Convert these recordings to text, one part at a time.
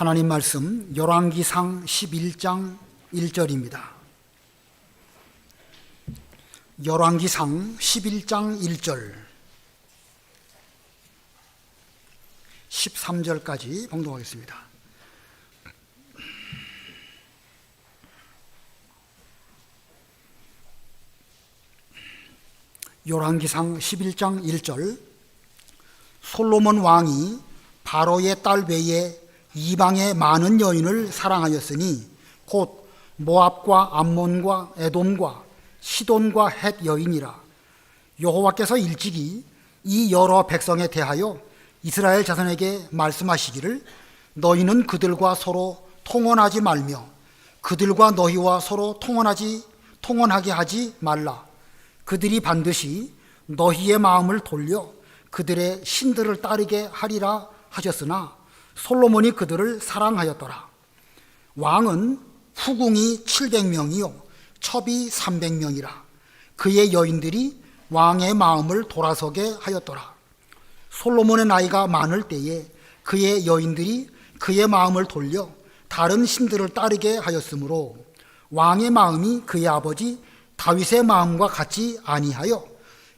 하나님 말씀 열왕기상 11장 1절입니다. 열왕기상 11장 1절 13절까지 봉독하겠습니다. 열왕기상 11장 1절 솔로몬 왕이 바로의 딸 외에 이방의 많은 여인을 사랑하였으니 곧 모압과 암몬과 에돔과 시돈과 헷 여인이라. 여호와께서 일찍이 이 여러 백성에 대하여 이스라엘 자손에게 말씀하시기를 너희는 그들과 서로 통혼하지 말며 그들과 너희와 서로 통혼하게 하지 말라. 그들이 반드시 너희의 마음을 돌려 그들의 신들을 따르게 하리라 하셨으나 솔로몬이 그들을 사랑하였더라. 왕은 후궁이 700명이요 첩이 300명이라. 그의 여인들이 왕의 마음을 돌아서게 하였더라. 솔로몬의 나이가 많을 때에 그의 여인들이 그의 마음을 돌려 다른 신들을 따르게 하였으므로 왕의 마음이 그의 아버지 다윗의 마음과 같지 아니하여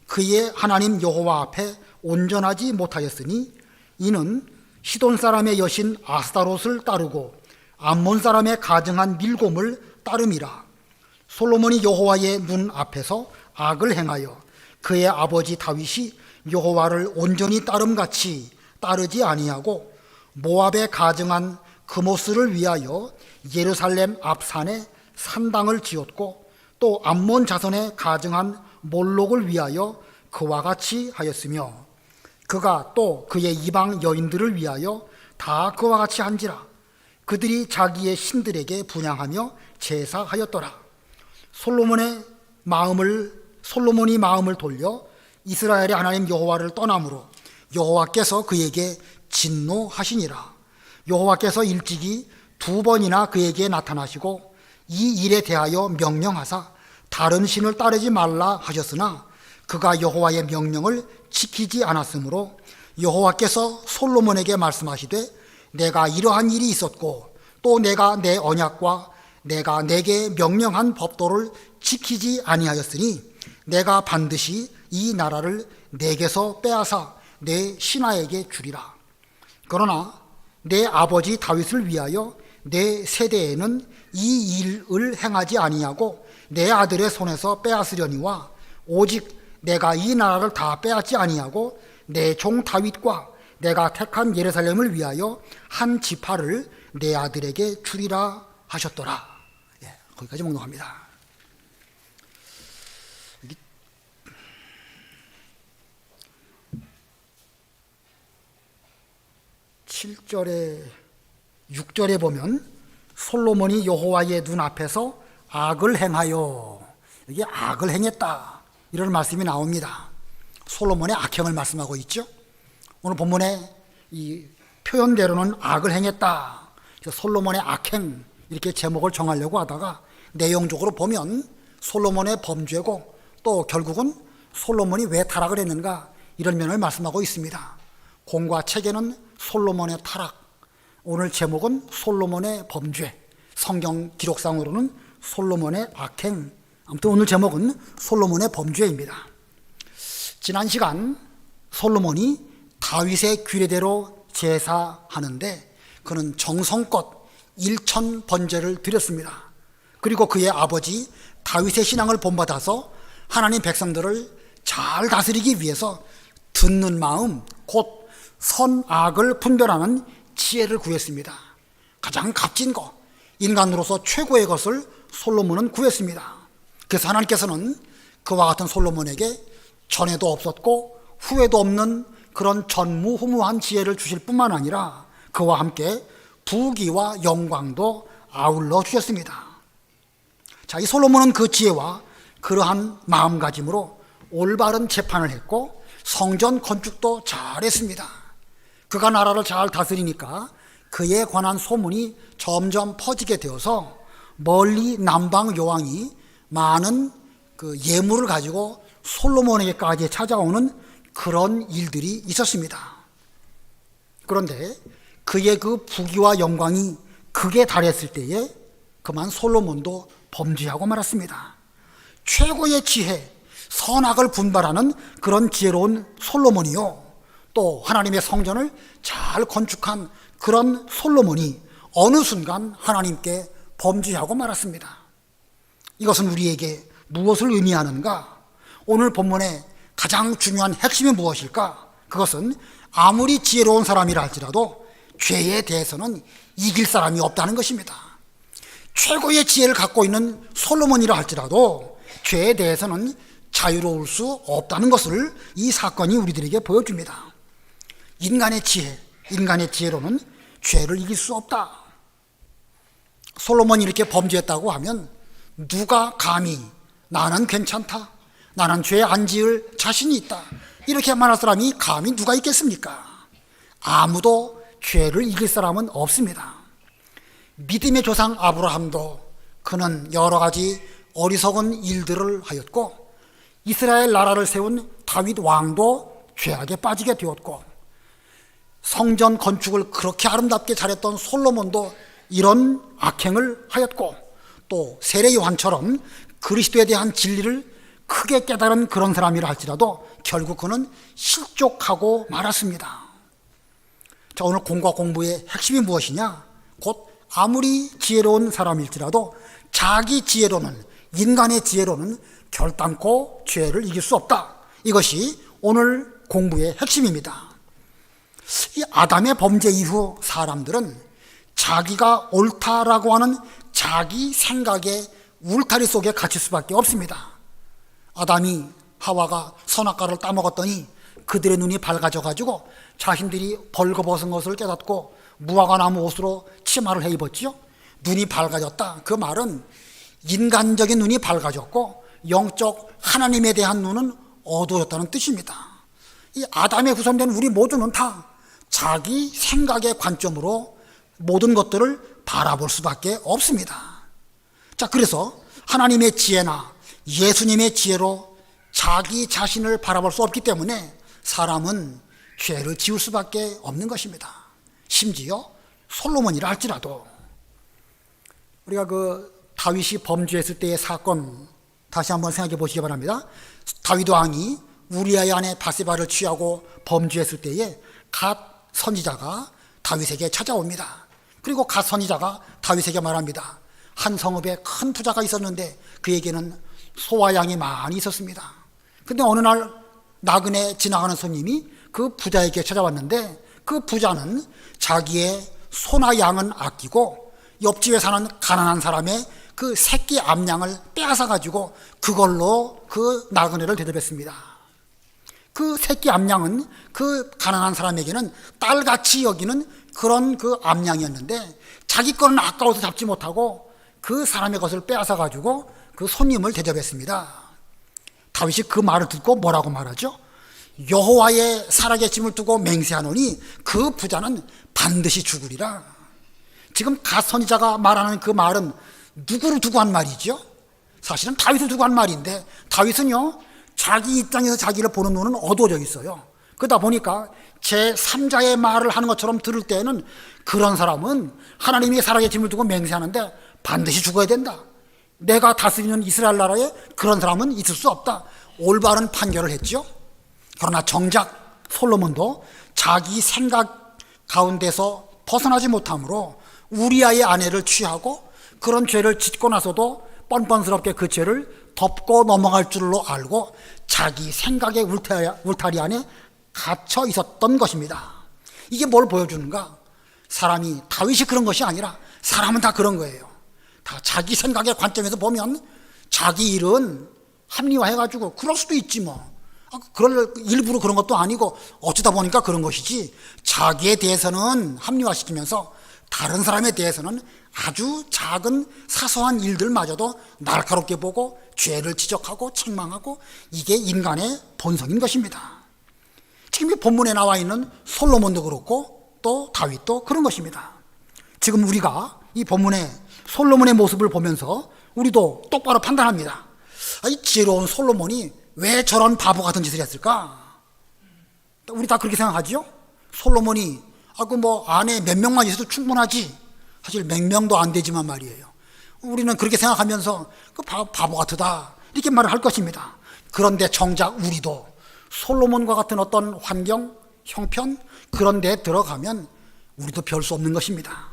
그의 하나님 여호와 앞에 온전하지 못하였으니 이는 시돈 사람의 여신 아스타롯을 따르고 암몬 사람의 가증한 밀곰을 따름이라. 솔로몬이 여호와의 눈 앞에서 악을 행하여 그의 아버지 다윗이 여호와를 온전히 따름같이 따르지 아니하고 모압에 가증한 그모스를 위하여 예루살렘 앞산에 산당을 지었고 또 암몬 자손에 가증한 몰록을 위하여 그와 같이 하였으며 그가 또 그의 이방 여인들을 위하여 다 그와 같이 한지라. 그들이 자기의 신들에게 분향하며 제사하였더라. 솔로몬이 마음을 돌려 이스라엘의 하나님 여호와를 떠남으로 여호와께서 그에게 진노하시니라. 여호와께서 일찍이 2번이나 그에게 나타나시고 이 일에 대하여 명령하사 다른 신을 따르지 말라 하셨으나 그가 여호와의 명령을 지키지 않았으므로 여호와께서 솔로몬에게 말씀하시되 내가 이러한 일이 있었고 또 내가 내 언약과 내가 내게 명령한 법도를 지키지 아니하였으니 내가 반드시 이 나라를 내게서 빼앗아 내 신하에게 주리라. 그러나 내 아버지 다윗을 위하여 내 세대에는 이 일을 행하지 아니하고 내 아들의 손에서 빼앗으려니와 오직 내가 이 나라를 다 빼앗지 아니하고 내 종 다윗과 내가 택한 예루살렘을 위하여 한 지파를 내 아들에게 주리라 하셨더라. 거기까지 목록합니다. 7절에 6절에 보면 솔로몬이 여호와의 눈앞에서 악을 행하여, 이게 악을 행했다 이런 말씀이 나옵니다. 솔로몬의 악행을 말씀하고 있죠. 오늘 본문의 이 표현대로는 악을 행했다, 솔로몬의 악행 이렇게 제목을 정하려고 하다가 내용적으로 보면 솔로몬의 범죄고 또 결국은 솔로몬이 왜 타락을 했는가 이런 면을 말씀하고 있습니다. 공과 책에는 솔로몬의 타락, 오늘 제목은 솔로몬의 범죄, 성경 기록상으로는 솔로몬의 악행, 아무튼 오늘 제목은 솔로몬의 범죄입니다. 지난 시간 솔로몬이 다윗의 규례대로 제사하는데 그는 정성껏 1000번제를 드렸습니다. 그리고 그의 아버지 다윗의 신앙을 본받아서 하나님 백성들을 잘 다스리기 위해서 듣는 마음, 곧 선악을 분별하는 지혜를 구했습니다. 가장 값진 것, 인간으로서 최고의 것을 솔로몬은 구했습니다. 그래서 하나님께서는 그와 같은 솔로몬에게 전에도 없었고 후에도 없는 그런 전무후무한 지혜를 주실 뿐만 아니라 그와 함께 부귀와 영광도 아울러 주셨습니다. 자, 이 솔로몬은 그 지혜와 그러한 마음가짐으로 올바른 재판을 했고 성전 건축도 잘했습니다. 그가 나라를 잘 다스리니까 그에 관한 소문이 점점 퍼지게 되어서 멀리 남방 요왕이 많은 그 예물을 가지고 솔로몬에게까지 찾아오는 그런 일들이 있었습니다. 그런데 그의 그 부귀와 영광이 극에 달했을 때에 그만 솔로몬도 범죄하고 말았습니다. 최고의 지혜, 선악을 분별하는 그런 지혜로운 솔로몬이요, 또 하나님의 성전을 잘 건축한 그런 솔로몬이 어느 순간 하나님께 범죄하고 말았습니다. 이것은 우리에게 무엇을 의미하는가? 오늘 본문의 가장 중요한 핵심이 무엇일까? 그것은 아무리 지혜로운 사람이라 할지라도 죄에 대해서는 이길 사람이 없다는 것입니다. 최고의 지혜를 갖고 있는 솔로몬이라 할지라도 죄에 대해서는 자유로울 수 없다는 것을 이 사건이 우리들에게 보여줍니다. 인간의 지혜, 인간의 지혜로는 죄를 이길 수 없다. 솔로몬이 이렇게 범죄했다고 하면 누가 감히 나는 괜찮다, 나는 죄 안 지을 자신이 있다, 이렇게 말할 사람이 감히 누가 있겠습니까? 아무도 죄를 이길 사람은 없습니다. 믿음의 조상 아브라함도 그는 여러 가지 어리석은 일들을 하였고, 이스라엘 나라를 세운 다윗 왕도 죄악에 빠지게 되었고, 성전 건축을 그렇게 아름답게 잘했던 솔로몬도 이런 악행을 하였고, 또 세례 요한처럼 그리스도에 대한 진리를 크게 깨달은 그런 사람이라 할지라도 결국 그는 실족하고 말았습니다. 자, 오늘 공과 공부의 핵심이 무엇이냐? 곧 아무리 지혜로운 사람일지라도 자기 지혜로는, 인간의 지혜로는 결단코 죄를 이길 수 없다. 이것이 오늘 공부의 핵심입니다. 이 아담의 범죄 이후 사람들은 자기가 옳다라고 하는 자기 생각의 울타리 속에 갇힐 수밖에 없습니다. 아담이 하와가 선악과를 따먹었더니 그들의 눈이 밝아져가지고 자신들이 벌거벗은 것을 깨닫고 무화과 나무 옷으로 치마를 해 입었지요. 눈이 밝아졌다. 그 말은 인간적인 눈이 밝아졌고 영적 하나님에 대한 눈은 어두워졌다는 뜻입니다. 이 아담의 후손된 우리 모두는 다 자기 생각의 관점으로 모든 것들을 바라볼 수밖에 없습니다. 자, 그래서 하나님의 지혜나 예수님의 지혜로 자기 자신을 바라볼 수 없기 때문에 사람은 죄를 지을 수밖에 없는 것입니다. 심지어 솔로몬이라 할지라도. 우리가 그 다윗이 범죄했을 때의 사건 다시 한번 생각해 보시기 바랍니다. 다윗 왕이 우리아의 아내 바세바를 취하고 범죄했을 때에 갓 선지자가 다윗에게 찾아옵니다. 그리고 갓 선지자가 다윗에게 말합니다. 한 성읍에 큰 부자가 있었는데 그에게는 소와 양이 많이 있었습니다. 근데 어느 날 나그네 지나가는 손님이 그 부자에게 찾아왔는데 그 부자는 자기의 소나 양은 아끼고 옆집에 사는 가난한 사람의 그 새끼 암양을 빼앗아 가지고 그걸로 그 나그네를 대접했습니다. 그 새끼 암양은 그 가난한 사람에게는 딸같이 여기는 그런 그 암양이었는데 자기 거는 아까워서 잡지 못하고 그 사람의 것을 빼앗아 가지고 그 손님을 대접했습니다. 다윗이 그 말을 듣고 뭐라고 말하죠? 여호와의 살아계심을 두고 맹세하노니 그 부자는 반드시 죽으리라. 지금 갓 선지자가 말하는 그 말은 누구를 두고 한 말이죠? 사실은 다윗을 두고 한 말인데 다윗은요 자기 입장에서 자기를 보는 눈은 어두워져 있어요. 그러다 보니까 제3자의 말을 하는 것처럼 들을 때는 그런 사람은 하나님이 살아계심을 두고 맹세하는데 반드시 죽어야 된다. 내가 다스리는 이스라엘 나라에 그런 사람은 있을 수 없다. 올바른 판결을 했죠. 그러나 정작 솔로몬도 자기 생각 가운데서 벗어나지 못함으로 우리아의 아내를 취하고 그런 죄를 짓고 나서도 뻔뻔스럽게 그 죄를 덮고 넘어갈 줄로 알고 자기 생각의 울타리 안에 갇혀 있었던 것입니다. 이게 뭘 보여주는가? 사람이 다윗이 그런 것이 아니라 사람은 다 그런 거예요. 다 자기 생각의 관점에서 보면 자기 일은 합리화해가지고 그럴 수도 있지 뭐. 일부러 그런 것도 아니고 어쩌다 보니까 그런 것이지 자기에 대해서는 합리화시키면서 다른 사람에 대해서는 아주 작은 사소한 일들마저도 날카롭게 보고 죄를 지적하고 책망하고 이게 인간의 본성인 것입니다. 지금 이 본문에 나와 있는 솔로몬도 그렇고 또 다윗도 그런 것입니다. 지금 우리가 이 본문에 솔로몬의 모습을 보면서 우리도 똑바로 판단합니다. 이 지혜로운 솔로몬이 왜 저런 바보 같은 짓을 했을까? 우리 다 그렇게 생각하죠? 솔로몬이 그 뭐 안에 몇 명만 있어도 충분하지. 사실 몇 명도 안 되지만 말이에요. 우리는 그렇게 생각하면서 그 바보 같으다 이렇게 말을 할 것입니다. 그런데 정작 우리도 솔로몬과 같은 어떤 환경, 형편 그런 데 들어가면 우리도 별 수 없는 것입니다.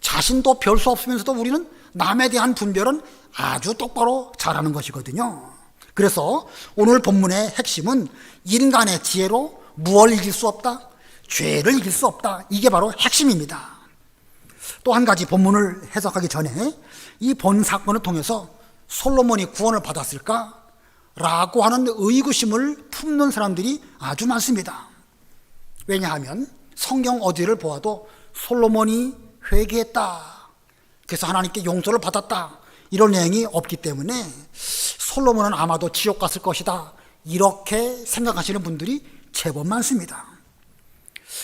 자신도 별 수 없으면서도 우리는 남에 대한 분별은 아주 똑바로 잘하는 것이거든요. 그래서 오늘 본문의 핵심은 인간의 지혜로 무엇을 이길 수 없다? 죄를 이길 수 없다. 이게 바로 핵심입니다. 또 한 가지 본문을 해석하기 전에 이 본 사건을 통해서 솔로몬이 구원을 받았을까? 라고 하는 의구심을 품는 사람들이 아주 많습니다. 왜냐하면 성경 어디를 보아도 솔로몬이 회개했다, 그래서 하나님께 용서를 받았다, 이런 내용이 없기 때문에 솔로몬은 아마도 지옥 갔을 것이다 이렇게 생각하시는 분들이 제법 많습니다.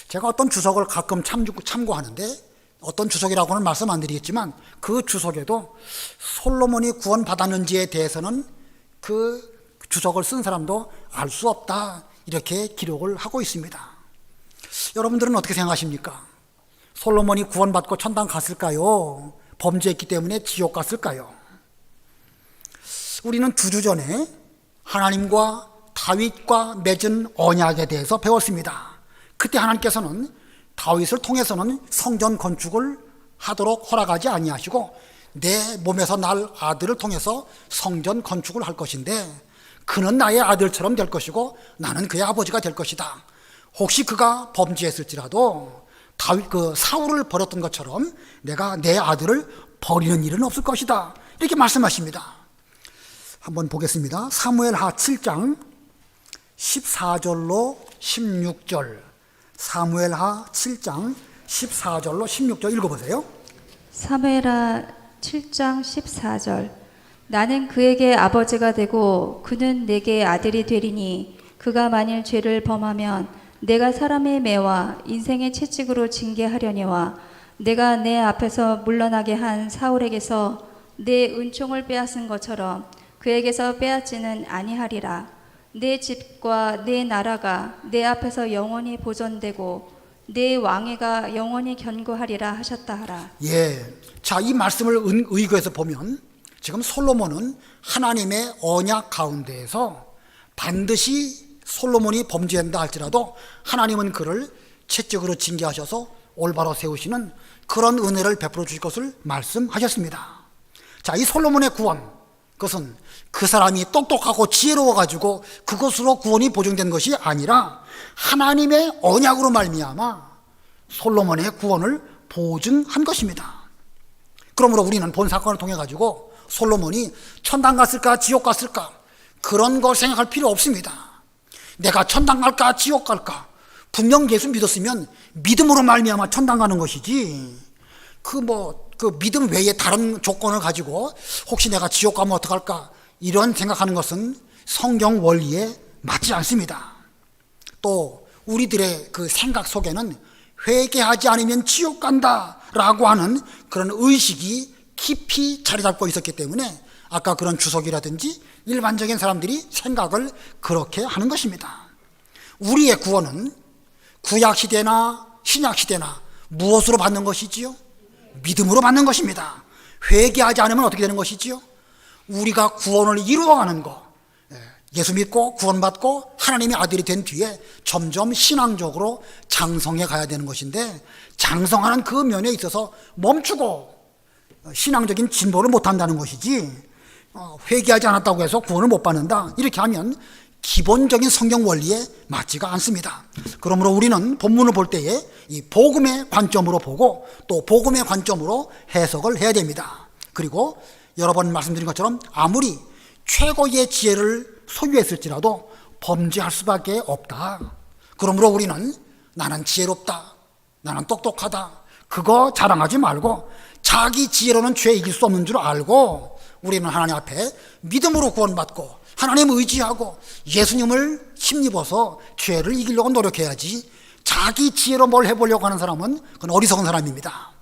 제가 어떤 주석을 가끔 참고하는데 어떤 주석이라고는 말씀 안 드리겠지만 그 주석에도 솔로몬이 구원받았는지에 대해서는 그 주석을 쓴 사람도 알 수 없다 이렇게 기록을 하고 있습니다. 여러분들은 어떻게 생각하십니까? 솔로몬이 구원받고 천당 갔을까요? 범죄했기 때문에 지옥 갔을까요? 우리는 2주 전에 하나님과 다윗과 맺은 언약에 대해서 배웠습니다. 그때 하나님께서는 다윗을 통해서는 성전 건축을 하도록 허락하지 아니하시고 내 몸에서 날 아들을 통해서 성전 건축을 할 것인데 그는 나의 아들처럼 될 것이고 나는 그의 아버지가 될 것이다. 혹시 그가 범죄했을지라도 다윗 사울을 버렸던 것처럼 내가 내 아들을 버리는 일은 없을 것이다. 이렇게 말씀하십니다. 한번 보겠습니다. 사무엘하 7장 14절로 16절. 사무엘하 7장 14절로 16절 읽어보세요. 사무엘하 7장 14절. 나는 그에게 아버지가 되고 그는 내게 아들이 되리니 그가 만일 죄를 범하면 내가 사람의 매와 인생의 채찍으로 징계하려니와 내가 내 앞에서 물러나게 한 사울에게서 내 은총을 빼앗은 것처럼 그에게서 빼앗지는 아니하리라. 내 집과 내 나라가 내 앞에서 영원히 보존되고 내 왕위가 영원히 견고하리라 하셨다 하라. 예, 자, 이 말씀을 의거해서 보면 지금 솔로몬은 하나님의 언약 가운데에서 반드시 솔로몬이 범죄한다 할지라도 하나님은 그를 채찍으로 징계하셔서 올바로 세우시는 그런 은혜를 베풀어 주실 것을 말씀하셨습니다. 자, 이 솔로몬의 구원, 그것은 그 사람이 똑똑하고 지혜로워 가지고 그것으로 구원이 보증된 것이 아니라 하나님의 언약으로 말미암아 솔로몬의 구원을 보증한 것입니다. 그러므로 우리는 본 사건을 통해 가지고 솔로몬이 천당 갔을까 지옥 갔을까 그런 걸 생각할 필요 없습니다. 내가 천당 갈까 지옥 갈까, 분명 예수 믿었으면 믿음으로 말미암아 천당 가는 것이지 그 믿음 외에 다른 조건을 가지고 혹시 내가 지옥 가면 어떡할까 이런 생각하는 것은 성경 원리에 맞지 않습니다. 또 우리들의 그 생각 속에는 회개하지 않으면 지옥 간다라고 하는 그런 의식이 깊이 자리 잡고 있었기 때문에 아까 그런 주석이라든지 일반적인 사람들이 생각을 그렇게 하는 것입니다. 우리의 구원은 구약시대나 신약시대나 무엇으로 받는 것이지요? 믿음으로 받는 것입니다. 회개하지 않으면 어떻게 되는 것이지요? 우리가 구원을 이루어가는 것, 예수 믿고 구원받고 하나님의 아들이 된 뒤에 점점 신앙적으로 장성해 가야 되는 것인데 장성하는 그 면에 있어서 멈추고 신앙적인 진보를 못한다는 것이지 회개하지 않았다고 해서 구원을 못 받는다 이렇게 하면 기본적인 성경 원리에 맞지가 않습니다. 그러므로 우리는 본문을 볼 때에 이 복음의 관점으로 보고 또 복음의 관점으로 해석을 해야 됩니다. 그리고 여러 번 말씀드린 것처럼 아무리 최고의 지혜를 소유했을지라도 범죄할 수밖에 없다. 그러므로 우리는 나는 지혜롭다, 나는 똑똑하다 그거 자랑하지 말고 자기 지혜로는 죄 이길 수 없는 줄 알고 우리는 하나님 앞에 믿음으로 구원받고 하나님 의지하고 예수님을 힘입어서 죄를 이기려고 노력해야지 자기 지혜로 뭘 해보려고 하는 사람은 그건 어리석은 사람입니다.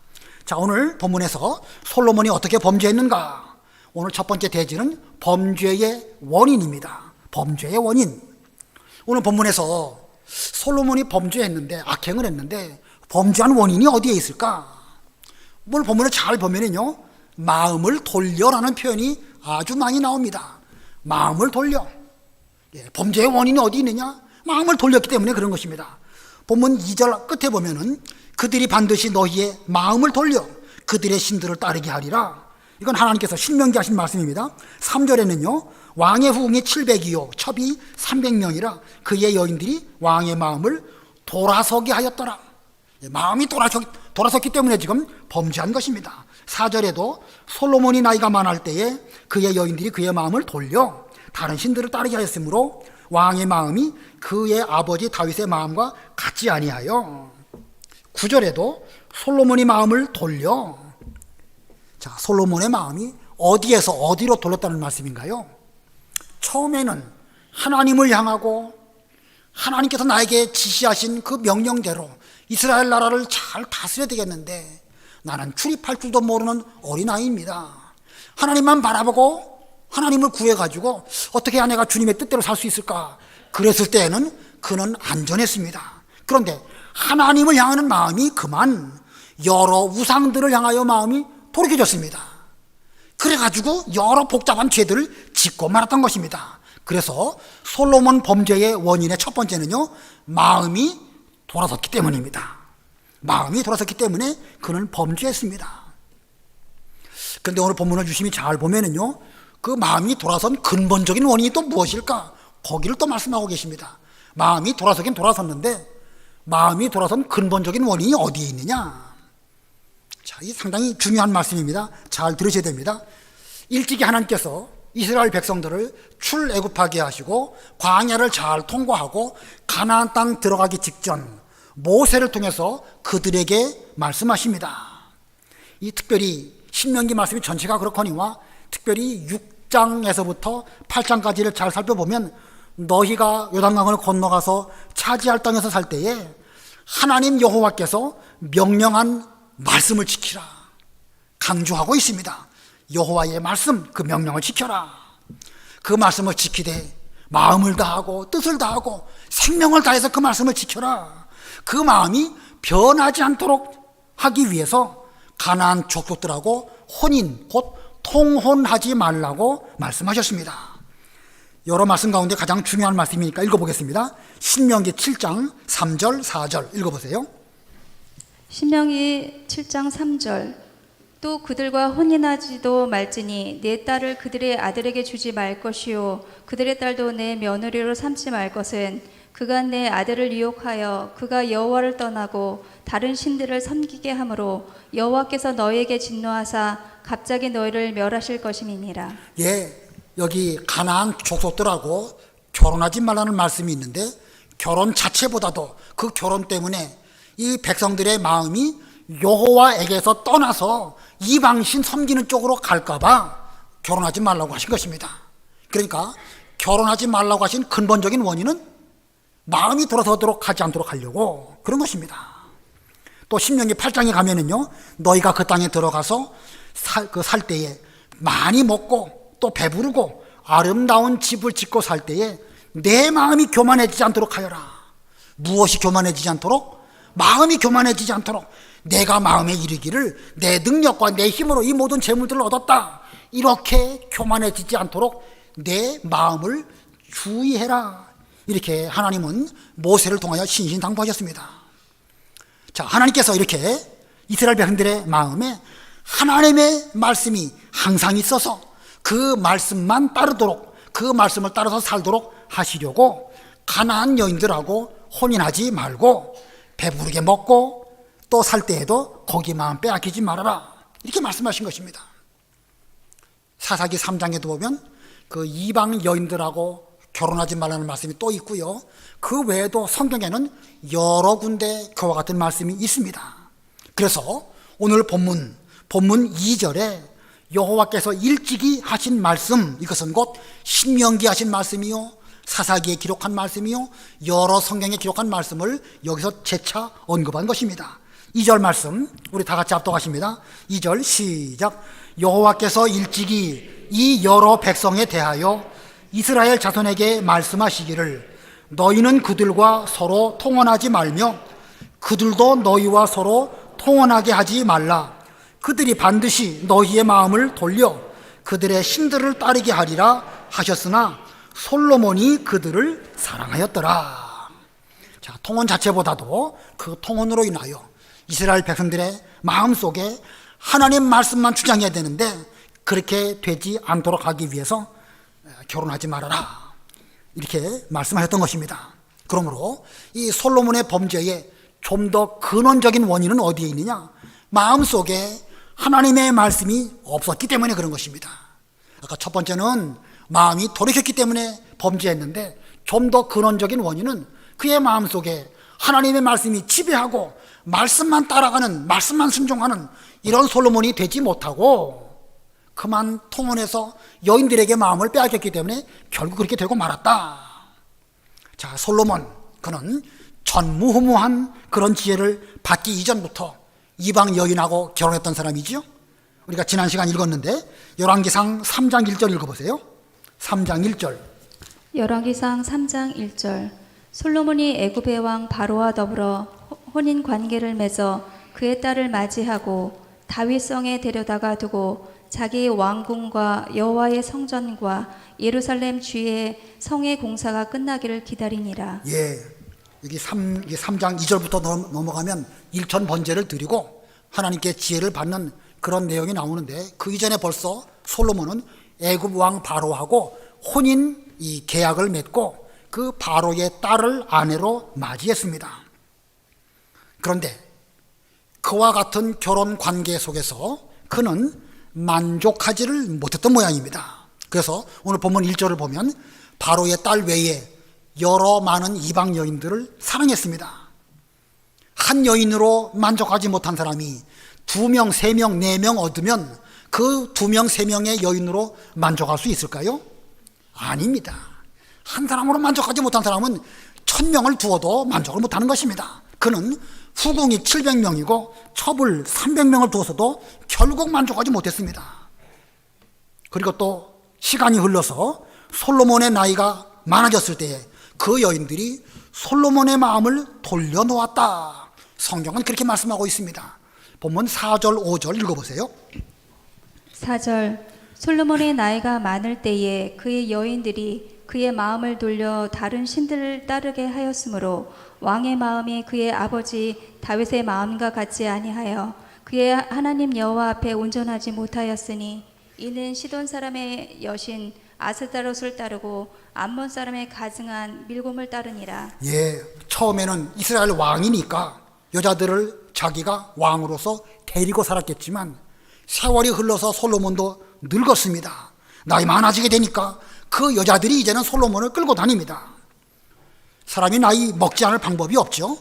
자, 오늘 본문에서 솔로몬이 어떻게 범죄했는가? 오늘 첫 번째 대지는 범죄의 원인입니다. 범죄의 원인. 오늘 본문에서 솔로몬이 범죄했는데 악행을 했는데 범죄한 원인이 어디에 있을까? 오늘 본문을 잘 보면은요, 마음을 돌려라는 표현이 아주 많이 나옵니다. 마음을 돌려. 범죄의 원인이 어디 있느냐? 마음을 돌렸기 때문에 그런 것입니다. 본문 2절 끝에 보면은 그들이 반드시 너희의 마음을 돌려 그들의 신들을 따르게 하리라. 이건 하나님께서 신명기 하신 말씀입니다. 3절에는요, 왕의 후궁이 700이요 첩이 300명이라 그의 여인들이 왕의 마음을 돌아서게 하였더라. 마음이 돌아섰기 때문에 지금 범죄한 것입니다. 4절에도 솔로몬이 나이가 많을 때에 그의 여인들이 그의 마음을 돌려 다른 신들을 따르게 하였으므로 왕의 마음이 그의 아버지 다윗의 마음과 같지 아니하여. 9절에도 솔로몬이 마음을 돌려. 자, 솔로몬의 마음이 어디에서 어디로 돌렸다는 말씀인가요? 처음에는 하나님을 향하고 하나님께서 나에게 지시하신 그 명령대로 이스라엘 나라를 잘 다스려야 되겠는데 나는 출입할 줄도 모르는 어린아이입니다. 하나님만 바라보고 하나님을 구해가지고 어떻게 해야 내가 주님의 뜻대로 살 수 있을까? 그랬을 때에는 그는 안전했습니다. 그런데 하나님을 향하는 마음이 그만 여러 우상들을 향하여 마음이 돌이켜졌습니다. 그래가지고 여러 복잡한 죄들을 짓고 말았던 것입니다. 그래서 솔로몬 범죄의 원인의 첫 번째는요, 마음이 돌아섰기 때문입니다. 마음이 돌아섰기 때문에 그는 범죄했습니다. 그런데 오늘 본문을 유심히 잘 보면은요, 그 마음이 돌아선 근본적인 원인이 또 무엇일까? 거기를 또 말씀하고 계십니다. 마음이 돌아서긴 돌아섰는데 마음이 돌아선 근본적인 원인이 어디에 있느냐? 자, 이 상당히 중요한 말씀입니다. 잘 들으셔야 됩니다. 일찍이 하나님께서 이스라엘 백성들을 출애굽하게 하시고 광야를 잘 통과하고 가나안 땅 들어가기 직전 모세를 통해서 그들에게 말씀하십니다. 이 특별히 신명기 말씀이 전체가 그렇거니와 특별히 6장에서부터 8장까지를 잘 살펴보면 너희가 요단강을 건너가서 차지할 땅에서 살 때에 하나님 여호와께서 명령한 말씀을 지키라 강조하고 있습니다. 여호와의 말씀, 그 명령을 지켜라. 그 말씀을 지키되 마음을 다하고 뜻을 다하고 생명을 다해서 그 말씀을 지켜라. 그 마음이 변하지 않도록 하기 위해서 가나안 족속들하고 혼인, 곧 통혼하지 말라고 말씀하셨습니다. 여러 말씀 가운데 가장 중요한 말씀이니까 읽어보겠습니다. 신명기 7장 3절 4절 읽어보세요. 신명기 7장 3절 또 그들과 혼인하지도 말지니 내 딸을 그들의 아들에게 주지 말 것이요 그들의 딸도 내 며느리로 삼지 말 것은 그가 내 아들을 유혹하여 그가 여호와를 떠나고 다른 신들을 섬기게 하므로 여호와께서 너희에게 진노하사 갑자기 너희를 멸하실 것임이니라. 예, 여기 가나안 족속들하고 결혼하지 말라는 말씀이 있는데 결혼 자체보다도 그 결혼 때문에 이 백성들의 마음이 여호와에게서 떠나서 이방신 섬기는 쪽으로 갈까봐 결혼하지 말라고 하신 것입니다. 그러니까 결혼하지 말라고 하신 근본적인 원인은 마음이 돌아서도록 하지 않도록 하려고 그런 것입니다. 또 신명기 8장에 가면은요, 너희가 그 땅에 들어가서 살 때에 많이 먹고 또 배부르고 아름다운 집을 짓고 살 때에 내 마음이 교만해지지 않도록 하여라. 무엇이 교만해지지 않도록? 마음이 교만해지지 않도록 내가 마음에 이르기를 내 능력과 내 힘으로 이 모든 재물들을 얻었다. 이렇게 교만해지지 않도록 내 마음을 주의해라. 이렇게 하나님은 모세를 통하여 신신당부하셨습니다. 자, 하나님께서 이렇게 이스라엘 백성들의 마음에 하나님의 말씀이 항상 있어서 그 말씀만 따르도록, 그 말씀을 따라서 살도록 하시려고 가나안 여인들하고 혼인하지 말고 배부르게 먹고 또 살 때에도 거기 마음 빼앗기지 말아라. 이렇게 말씀하신 것입니다. 사사기 3장에도 보면 그 이방 여인들하고 결혼하지 말라는 말씀이 또 있고요. 그 외에도 성경에는 여러 군데 그와 같은 말씀이 있습니다. 그래서 오늘 본문 2절에 여호와께서 일찍이 하신 말씀, 이것은 곧 신명기 하신 말씀이요 사사기에 기록한 말씀이요 여러 성경에 기록한 말씀을 여기서 재차 언급한 것입니다. 2절 말씀 우리 다 같이 합독하십니다. 2절 시작. 여호와께서 일찍이 이 여러 백성에 대하여 이스라엘 자손에게 말씀하시기를 너희는 그들과 서로 통혼하지 말며 그들도 너희와 서로 통혼하게 하지 말라. 그들이 반드시 너희의 마음을 돌려 그들의 신들을 따르게 하리라 하셨으나 솔로몬이 그들을 사랑하였더라. 자, 통혼 자체보다도 그 통혼으로 인하여 이스라엘 백성들의 마음속에 하나님 말씀만 주장해야 되는데 그렇게 되지 않도록 하기 위해서 결혼하지 말아라, 이렇게 말씀하셨던 것입니다. 그러므로 이 솔로몬의 범죄에 좀 더 근원적인 원인은 어디에 있느냐? 마음속에 하나님의 말씀이 없었기 때문에 그런 것입니다. 아까 첫 번째는 마음이 돌이켰기 때문에 범죄했는데, 좀 더 근원적인 원인은 그의 마음속에 하나님의 말씀이 지배하고 말씀만 따라가는, 말씀만 순종하는 이런 솔로몬이 되지 못하고 그만 통혼해서 여인들에게 마음을 빼앗겼기 때문에 결국 그렇게 되고 말았다. 자, 솔로몬, 그는 전무후무한 그런 지혜를 받기 이전부터 이방 여인하고 결혼했던 사람이지요. 우리가 지난 시간 읽었는데 열왕기상 3장 1절 읽어보세요. 3장 1절. 열왕기상 3장 1절. 솔로몬이 애굽의 왕 바로와 더불어 혼인 관계를 맺어 그의 딸을 맞이하고 다윗성에 데려다가 두고 자기 왕궁과 여호와의 성전과 예루살렘 주의 성의 공사가 끝나기를 기다리니라. 여기 3장 2절부터 넘어가면 일천 번제를 드리고 하나님께 지혜를 받는 그런 내용이 나오는데, 그 이전에 벌써 솔로몬은 애굽 왕 바로하고 혼인 이 계약을 맺고 그 바로의 딸을 아내로 맞이했습니다. 그런데 그와 같은 결혼 관계 속에서 그는 만족하지를 못했던 모양입니다. 그래서 오늘 본문 1절을 보면 바로의 딸 외에 여러 많은 이방 여인들을 사랑했습니다. 한 여인으로 만족하지 못한 사람이 2명, 3명, 4명 얻으면 그 2명, 3명의 여인으로 만족할 수 있을까요? 아닙니다. 한 사람으로 만족하지 못한 사람은 1000명을 두어도 만족을 못하는 것입니다. 그는 후궁이 700명이고 첩을 300명을 두어서도 결국 만족하지 못했습니다. 그리고 또 시간이 흘러서 솔로몬의 나이가 많아졌을 때에 그 여인들이 솔로몬의 마음을 돌려놓았다. 성경은 그렇게 말씀하고 있습니다. 본문 4절, 5절 읽어보세요. 4절. 솔로몬의 나이가 많을 때에 그의 여인들이 그의 마음을 돌려 다른 신들을 따르게 하였으므로 왕의 마음이 그의 아버지 다윗의 마음과 같지 아니하여 그의 하나님 여호와 앞에 온전하지 못하였으니 이는 시돈 사람의 여신 아스다롯을 따르고 암몬 사람의 가증한 밀곰을 따르니라. 처음에는 이스라엘 왕이니까 여자들을 자기가 왕으로서 데리고 살았겠지만 세월이 흘러서 솔로몬도 늙었습니다. 나이 많아지게 되니까 그 여자들이 이제는 솔로몬을 끌고 다닙니다. 사람이 나이 먹지 않을 방법이 없죠.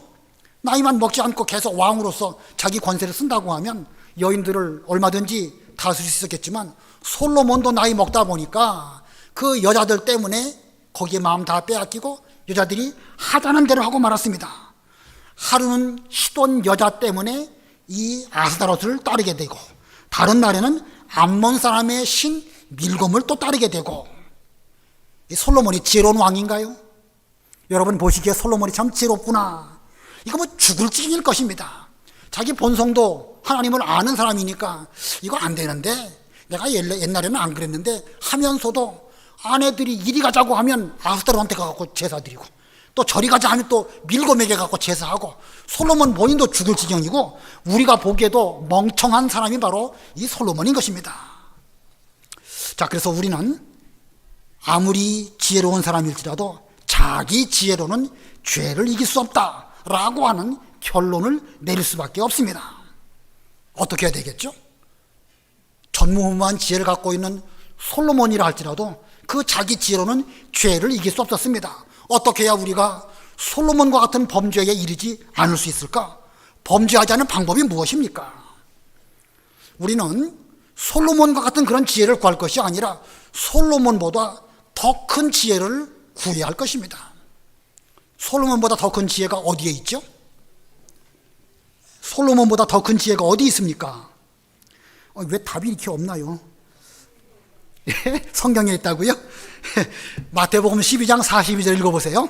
나이만 먹지 않고 계속 왕으로서 자기 권세를 쓴다고 하면 여인들을 얼마든지 다스릴 수 있었겠지만 솔로몬도 나이 먹다 보니까 그 여자들 때문에 거기에 마음 다 빼앗기고 여자들이 하자는 대로 하고 말았습니다. 하루는 시돈 여자 때문에 이 아스다롯을 따르게 되고, 다른 날에는 암몬 사람의 신 밀곰을 또 따르게 되고. 이 솔로몬이 지혜로운 왕인가요? 여러분 보시기에 솔로몬이 참 지혜롭구나. 이거 뭐 죽을 지경일 것입니다. 자기 본성도 하나님을 아는 사람이니까 이거 안 되는데, 내가 옛날에는 안 그랬는데 하면서도 아내들이 이리 가자고 하면 아스다롯한테 가갖고 제사 드리고, 또 저리 가자 하면 또 밀곰에게 가고 제사하고, 솔로몬 본인도 죽을 지경이고 우리가 보기에도 멍청한 사람이 바로 이 솔로몬인 것입니다. 자, 그래서 우리는 아무리 지혜로운 사람일지라도 자기 지혜로는 죄를 이길 수 없다라고 하는 결론을 내릴 수밖에 없습니다. 어떻게 해야 되겠죠? 전무후무한 지혜를 갖고 있는 솔로몬이라 할지라도 그 자기 지혜로는 죄를 이길 수 없었습니다. 어떻게 해야 우리가 솔로몬과 같은 범죄에 이르지 않을 수 있을까? 범죄하지 않은 방법이 무엇입니까? 우리는 솔로몬과 같은 그런 지혜를 구할 것이 아니라 솔로몬보다 더 큰 지혜를 구해야 할 것입니다. 솔로몬보다 더 큰 지혜가 어디에 있죠? 솔로몬보다 더 큰 지혜가 어디 있습니까? 왜 답이 이렇게 없나요? 성경에 있다고요? 마태복음 12장 42절 읽어보세요.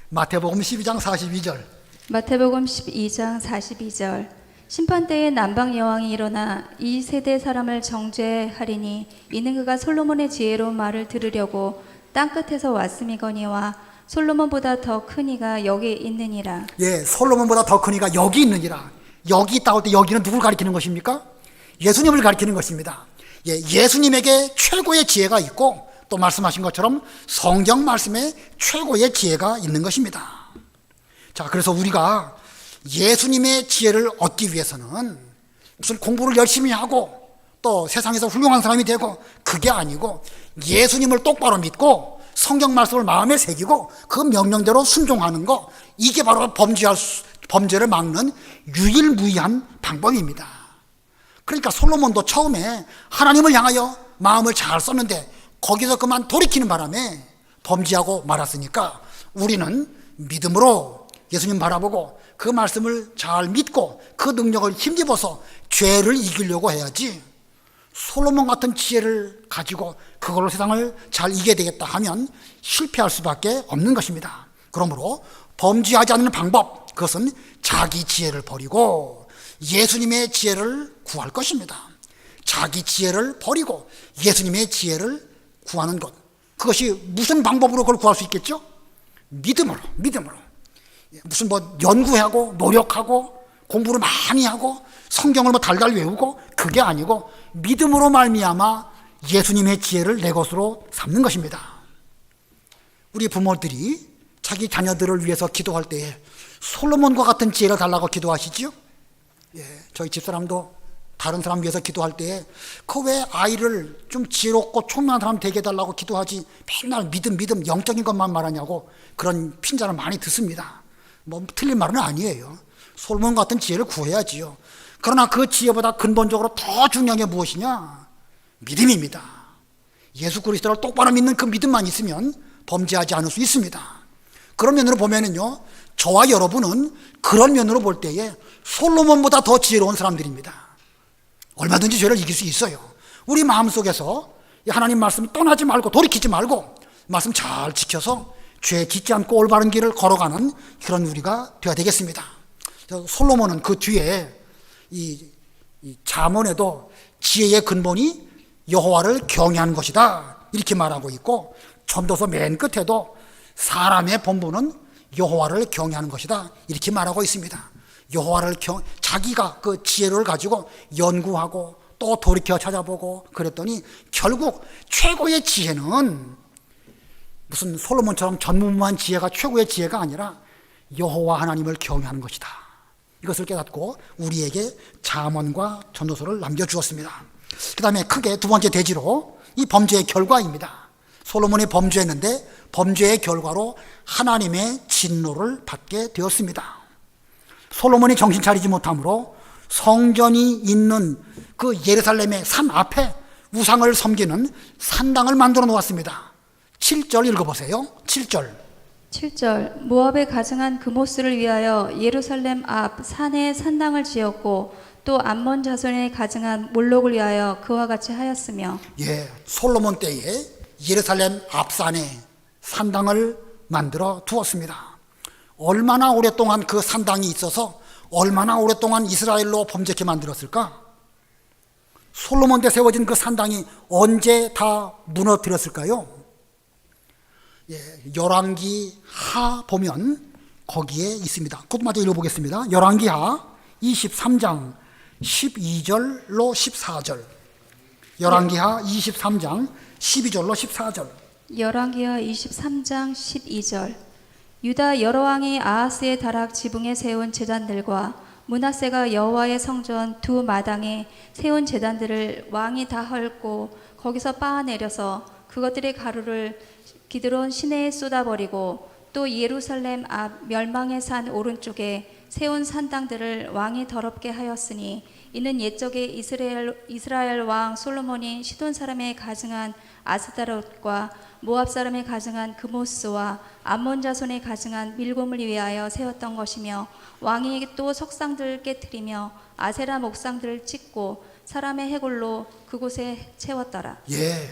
마태복음 12장 42절. 마태복음 12장 42절. 심판때에 남방 여왕이 일어나 이 세대 사람을 정죄하리니 이는 그가 솔로몬의 지혜로운 말을 들으려고 땅끝에서 왔음이거니와 솔로몬보다 더 큰 이가 여기 있느니라. 예, 솔로몬보다 더 큰 이가 여기 있느니라. 여기 있다고 할 때 여기는 누굴 가리키는 것입니까? 예수님을 가리키는 것입니다. 예, 예수님에게 최고의 지혜가 있고 또 말씀하신 것처럼 성경 말씀에 최고의 지혜가 있는 것입니다. 자, 그래서 우리가 예수님의 지혜를 얻기 위해서는 무슨 공부를 열심히 하고 또 세상에서 훌륭한 사람이 되고 그게 아니고 예수님을 똑바로 믿고 성경 말씀을 마음에 새기고 그 명령대로 순종하는 거, 이게 바로 범죄를 막는 유일무이한 방법입니다. 그러니까 솔로몬도 처음에 하나님을 향하여 마음을 잘 썼는데 거기서 그만 돌이키는 바람에 범죄하고 말았으니까 우리는 믿음으로 예수님 바라보고 그 말씀을 잘 믿고 그 능력을 힘입어서 죄를 이기려고 해야지, 솔로몬 같은 지혜를 가지고 그걸로 세상을 잘 이겨야 되겠다 하면 실패할 수밖에 없는 것입니다. 그러므로 범죄하지 않는 방법, 그것은 자기 지혜를 버리고 예수님의 지혜를 구할 것입니다. 자기 지혜를 버리고 예수님의 지혜를 구하는 것, 그것이 무슨 방법으로 그걸 구할 수 있겠죠? 믿음으로. 무슨 뭐 연구하고 노력하고 공부를 많이 하고 성경을 뭐 달달 외우고 그게 아니고 믿음으로 말미암아 예수님의 지혜를 내 것으로 삼는 것입니다. 우리 부모들이 자기 자녀들을 위해서 기도할 때에 솔로몬과 같은 지혜를 달라고 기도하시지요? 예, 저희 집사람도 다른 사람 위해서 기도할 때에 그 왜 아이를 좀 지혜롭고 총명한 사람 되게 해달라고 기도하지 맨날 믿음 영적인 것만 말하냐고 그런 핀잔을 많이 듣습니다. 뭐 틀린 말은 아니에요. 솔로몬 같은 지혜를 구해야지요. 그러나 그 지혜보다 근본적으로 더 중요한 게 무엇이냐? 믿음입니다. 예수 그리스도를 똑바로 믿는 그 믿음만 있으면 범죄하지 않을 수 있습니다. 그런 면으로 보면은요, 저와 여러분은 그런 면으로 볼 때에 솔로몬보다 더 지혜로운 사람들입니다. 얼마든지 죄를 이길 수 있어요. 우리 마음속에서 하나님 말씀 떠나지 말고 돌이키지 말고 말씀 잘 지켜서 죄 짓지 않고 올바른 길을 걸어가는 그런 우리가 되어야 되겠습니다. 솔로몬은 그 뒤에 이 잠언에도 지혜의 근본이 여호와를 경외하는 것이다 이렇게 말하고 있고, 전도서 맨 끝에도 사람의 본분은 여호와를 경외하는 것이다 이렇게 말하고 있습니다. 여호와를 자기가 그 지혜를 가지고 연구하고 또 돌이켜 찾아보고 그랬더니 결국 최고의 지혜는 무슨 솔로몬처럼 전무후무한 지혜가 최고의 지혜가 아니라 여호와 하나님을 경외하는 것이다. 이것을 깨닫고 우리에게 잠언과 전도서를 남겨주었습니다. 그 다음에 크게 두 번째 대지로 이 범죄의 결과입니다. 솔로몬이 범죄했는데 범죄의 결과로 하나님의 진노를 받게 되었습니다. 솔로몬이 정신 차리지 못함으로 성전이 있는 그 예루살렘의 산 앞에 우상을 섬기는 산당을 만들어 놓았습니다. 7절 읽어보세요. 7절. 모압에 가증한 그모스를 위하여 예루살렘 앞 산에 산당을 지었고 또 암몬 자손에 가증한 몰록을 위하여 그와 같이 하였으며. 예, 솔로몬 때에 예루살렘 앞산에 산당을 만들어 두었습니다. 얼마나 오랫동안 그 산당이 있어서 얼마나 오랫동안 이스라엘로 범죄케 만들었을까? 솔로몬 때 세워진 그 산당이 언제 다 무너뜨렸을까요? 예, 열왕기 하 보면 거기에 있습니다. 그것도 마저 읽어보겠습니다. 열왕기 하 23장 12절로 14절. 열왕기 하 23장 12절로 14절. 열왕기하 23장 12절. 유다 여러 왕이 아하스의 다락 지붕에 세운 제단들과 므낫세가 여호와의 성전 두 마당에 세운 제단들을 왕이 다 헐고 거기서 빻아내려서 그것들의 가루를 기드론 시내에 쏟아버리고 또 예루살렘 앞 멸망의 산 오른쪽에 세운 산당들을 왕이 더럽게 하였으니 이는 옛적에 이스라엘 왕 솔로몬이 시돈 사람의 가증한 아스다롯과 모압 사람의 가증한 그모스와 암몬 자손의 가증한 밀곰을 위하여 세웠던 것이며, 왕이 또 석상들을 깨뜨리며 아세라 목상들을 찍고 사람의 해골로 그곳에 채웠더라. 예,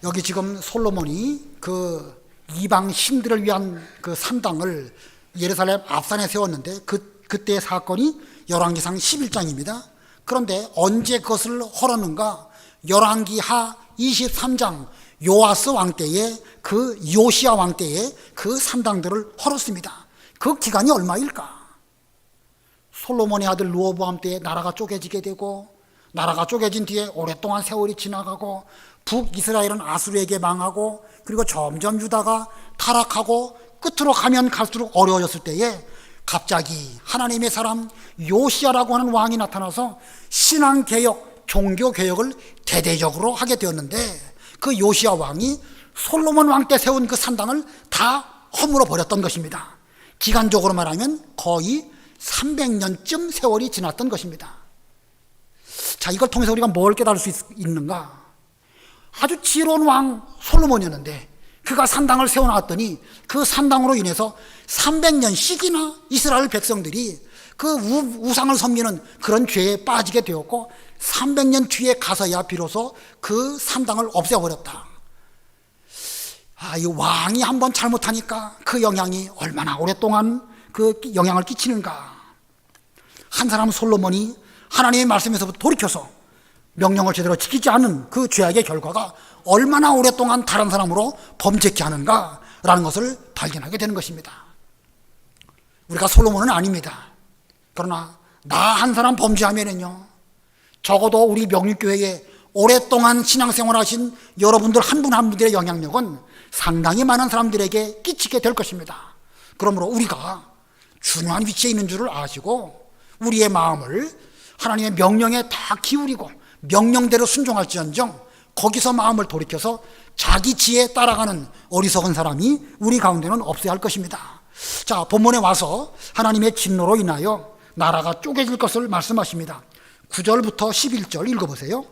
여기 지금 솔로몬이 그 이방 신들을 위한 그 산당을 예루살렘 앞산에 세웠는데 그때의 사건이 열왕기상 11장입니다. 그런데 언제 그것을 헐었는가? 열왕기하 23장 요아스 왕 때에 그 요시야 왕 때에 그 산당들을 헐었습니다. 그 기간이 얼마일까? 솔로몬의 아들 르호보암 때에 나라가 쪼개지게 되고, 나라가 쪼개진 뒤에 오랫동안 세월이 지나가고, 북이스라엘은 아수르에게 망하고, 그리고 점점 유다가 타락하고 끝으로 가면 갈수록 어려워졌을 때에 갑자기 하나님의 사람 요시야라고 하는 왕이 나타나서 신앙개혁, 종교개혁을 대대적으로 하게 되었는데, 그 요시야 왕이 솔로몬 왕 때 세운 그 산당을 다 허물어 버렸던 것입니다. 기간적으로 말하면 거의 300년쯤 세월이 지났던 것입니다. 자, 이걸 통해서 우리가 뭘 깨달을 수 있는가? 아주 지혜로운 왕 솔로몬이었는데 그가 산당을 세워놨더니 그 산당으로 인해서 300년씩이나 이스라엘 백성들이 그 우상을 섬기는 그런 죄에 빠지게 되었고, 300년 뒤에 가서야 비로소 그 산당을 없애버렸다. 이 왕이 한번 잘못하니까 그 영향이 얼마나 오랫동안 그 영향을 끼치는가. 한 사람 솔로몬이 하나님의 말씀에서부터 돌이켜서 명령을 제대로 지키지 않은 그 죄악의 결과가 얼마나 오랫동안 다른 사람으로 범죄케 하는가라는 것을 발견하게 되는 것입니다. 우리가 솔로몬은 아닙니다. 그러나 나 한 사람 범죄하면은요, 적어도 우리 명립교회에 오랫동안 신앙생활하신 여러분들 한 분 한 분들의 영향력은 상당히 많은 사람들에게 끼치게 될 것입니다. 그러므로 우리가 중요한 위치에 있는 줄을 아시고 우리의 마음을 하나님의 명령에 다 기울이고 명령대로 순종할지언정 거기서 마음을 돌이켜서 자기 지혜에 따라가는 어리석은 사람이 우리 가운데는 없어야 할 것입니다. 자, 본문에 와서 하나님의 진노로 인하여 나라가 쪼개질 것을 말씀하십니다. 9절부터 11절 읽어보세요.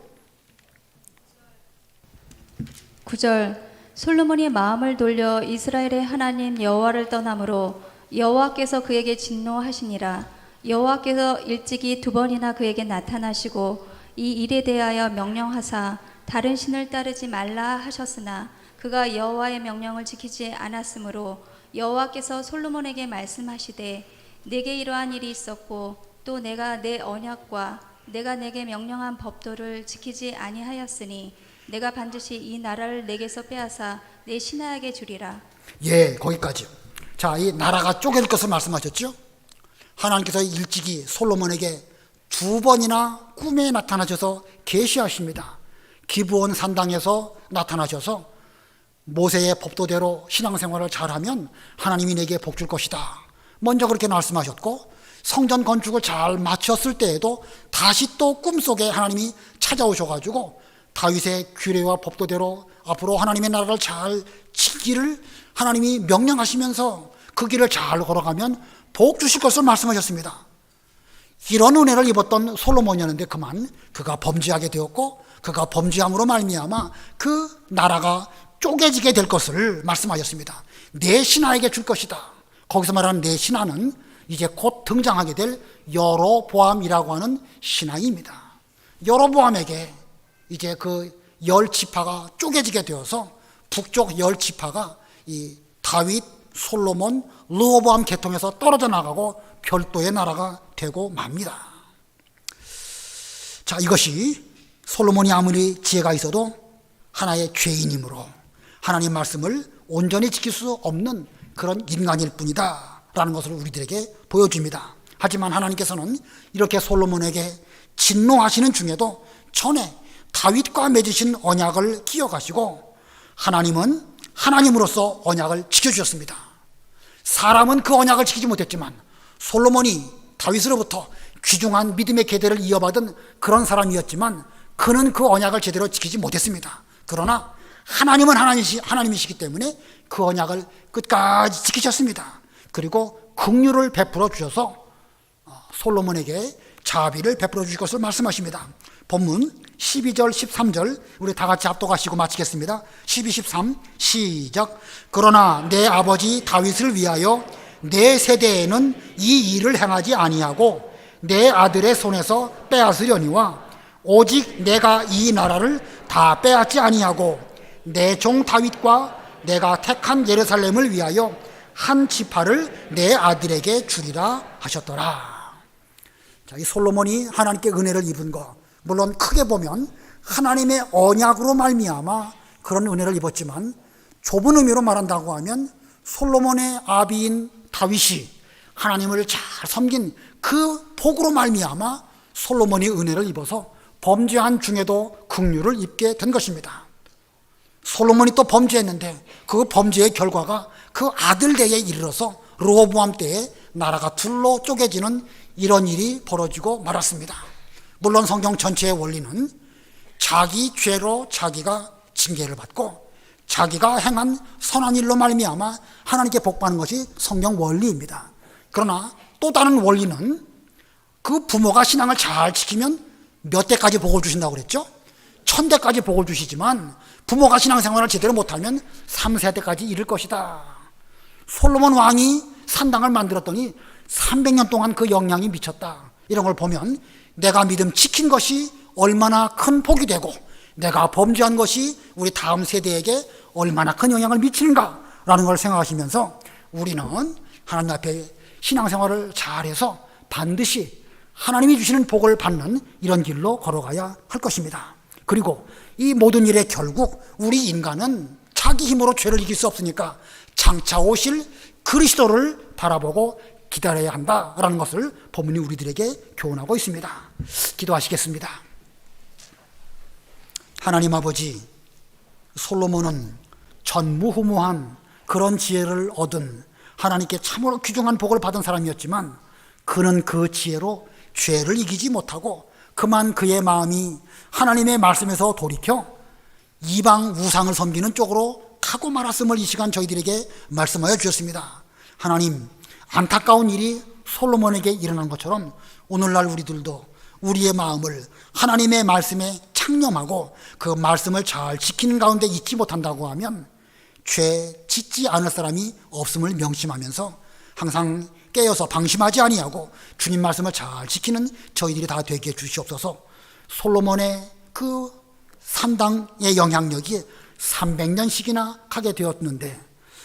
9절 솔로몬이 마음을 돌려 이스라엘의 하나님 여호와를 떠나므로 여호와께서 그에게 진노하시니라. 여호와께서 일찍이 2번이나 그에게 나타나시고 이 일에 대하여 명령하사 다른 신을 따르지 말라 하셨으나 그가 여호와의 명령을 지키지 않았으므로 여호와께서 솔로몬에게 말씀하시되 내게 이러한 일이 있었고 또 내가 내 언약과 내가 내게 명령한 법도를 지키지 아니하였으니 내가 반드시 이 나라를 내게서 빼앗아 내 신하에게 주리라. 예, 거기까지. 자, 이 나라가 쪼개질 것을 말씀하셨죠. 하나님께서 일찍이 솔로몬에게 2번이나 꿈에 나타나셔서 계시하십니다. 기브온 산당에서 나타나셔서 모세의 법도대로 신앙생활을 잘하면 하나님이 내게 복 줄 것이다. 먼저 그렇게 말씀하셨고, 성전 건축을 잘 마쳤을 때에도 다시 또 꿈속에 하나님이 찾아오셔가지고 다윗의 규례와 법도대로 앞으로 하나님의 나라를 잘 지키기를 하나님이 명령하시면서 그 길을 잘 걸어가면 복 주실 것을 말씀하셨습니다. 이런 은혜를 입었던 솔로몬이었는데 그만 그가 범죄하게 되었고, 그가 범죄함으로 말미암아 그 나라가 쪼개지게 될 것을 말씀하셨습니다. 내 신하에게 줄 것이다. 거기서 말하는 내 신하는 이제 곧 등장하게 될 여로보암이라고 하는 신하입니다. 여로보암에게 이제 그 10지파가 쪼개지게 되어서 북쪽 10지파가 이 다윗, 솔로몬, 르호보암 계통에서 떨어져 나가고 별도의 나라가 되고 맙니다. 자, 이것이 솔로몬이 아무리 지혜가 있어도 하나의 죄인이므로 하나님 말씀을 온전히 지킬 수 없는 그런 인간일 뿐이다 라는 것을 우리들에게 보여줍니다. 하지만 하나님께서는 이렇게 솔로몬에게 진노하시는 중에도 전에 다윗과 맺으신 언약을 기억하시고 하나님은 하나님으로서 언약을 지켜주셨습니다. 사람은 그 언약을 지키지 못했지만 솔로몬이 다윗으로부터 귀중한 믿음의 계대를 이어받은 그런 사람이었지만 그는 그 언약을 제대로 지키지 못했습니다. 그러나 하나님은 하나님이시기 때문에 그 언약을 끝까지 지키셨습니다. 그리고 긍휼을 베풀어 주셔서 솔로몬에게 자비를 베풀어 주실 것을 말씀하십니다. 본문 12절 13절 우리 다 같이 합독하시고 마치겠습니다. 12, 13 시작. 그러나 내 아버지 다윗을 위하여 내 세대에는 이 일을 행하지 아니하고 내 아들의 손에서 빼앗으려니와 오직 내가 이 나라를 다 빼앗지 아니하고 내 종 다윗과 내가 택한 예루살렘을 위하여 한 지파를 내 아들에게 주리라 하셨더라. 자, 이 솔로몬이 하나님께 은혜를 입은 거, 물론 크게 보면 하나님의 언약으로 말미암아 그런 은혜를 입었지만, 좁은 의미로 말한다고 하면 솔로몬의 아비인 다윗이 하나님을 잘 섬긴 그 복으로 말미암아 솔로몬이 은혜를 입어서 범죄한 중에도 긍휼을 입게 된 것입니다. 솔로몬이 또 범죄했는데 그 범죄의 결과가 그 아들 때에 이르러서 르호보암 때에 나라가 둘로 쪼개지는 이런 일이 벌어지고 말았습니다. 물론 성경 전체의 원리는 자기 죄로 자기가 징계를 받고 자기가 행한 선한 일로 말미암아 하나님께 복받는 것이 성경 원리입니다. 그러나 또 다른 원리는 그 부모가 신앙을 잘 지키면 몇 대까지 복을 주신다고 그랬죠? 1000대까지 복을 주시지만 부모가 신앙생활을 제대로 못하면 3세대까지 이를 것이다. 솔로몬 왕이 산당을 만들었더니 300년 동안 그 영향이 미쳤다. 이런 걸 보면 내가 믿음 지킨 것이 얼마나 큰 복이 되고 내가 범죄한 것이 우리 다음 세대에게 얼마나 큰 영향을 미치는가라는 걸 생각하시면서 우리는 하나님 앞에 신앙생활을 잘해서 반드시 하나님이 주시는 복을 받는 이런 길로 걸어가야 할 것입니다. 그리고 이 모든 일의 결국 우리 인간은 자기 힘으로 죄를 이길 수 없으니까 장차 오실 그리스도를 바라보고 기다려야 한다라는 것을 본문이 우리들에게 교훈하고 있습니다. 기도하시겠습니다. 하나님 아버지, 솔로몬은 전무후무한 그런 지혜를 얻은 하나님께 참으로 귀중한 복을 받은 사람이었지만 그는 그 지혜로 죄를 이기지 못하고 그만 그의 마음이 하나님의 말씀에서 돌이켜 이방 우상을 섬기는 쪽으로 가고 말았음을 이 시간 저희들에게 말씀하여 주셨습니다. 하나님, 안타까운 일이 솔로몬에게 일어난 것처럼 오늘날 우리들도 우리의 마음을 하나님의 말씀에 창념하고 그 말씀을 잘 지키는 가운데 있지 못한다고 하면 죄 짓지 않을 사람이 없음을 명심하면서 항상 깨어서 방심하지 아니하고 주님 말씀을 잘 지키는 저희들이 다 되게 해주시옵소서. 솔로몬의 그 산당의 영향력이 300년씩이나 가게 되었는데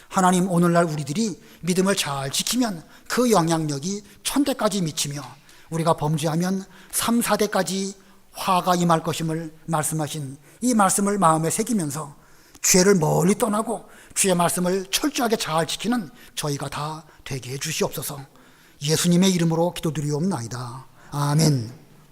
하나님, 오늘날 우리들이 믿음을 잘 지키면 그 영향력이 1000대까지 미치며 우리가 범죄하면 3, 4대까지 화가 임할 것임을 말씀하신 이 말씀을 마음에 새기면서 죄를 멀리 떠나고 주의 말씀을 철저하게 잘 지키는 저희가 다 되게 해 주시옵소서. 예수님의 이름으로 기도드리옵나이다. 아멘.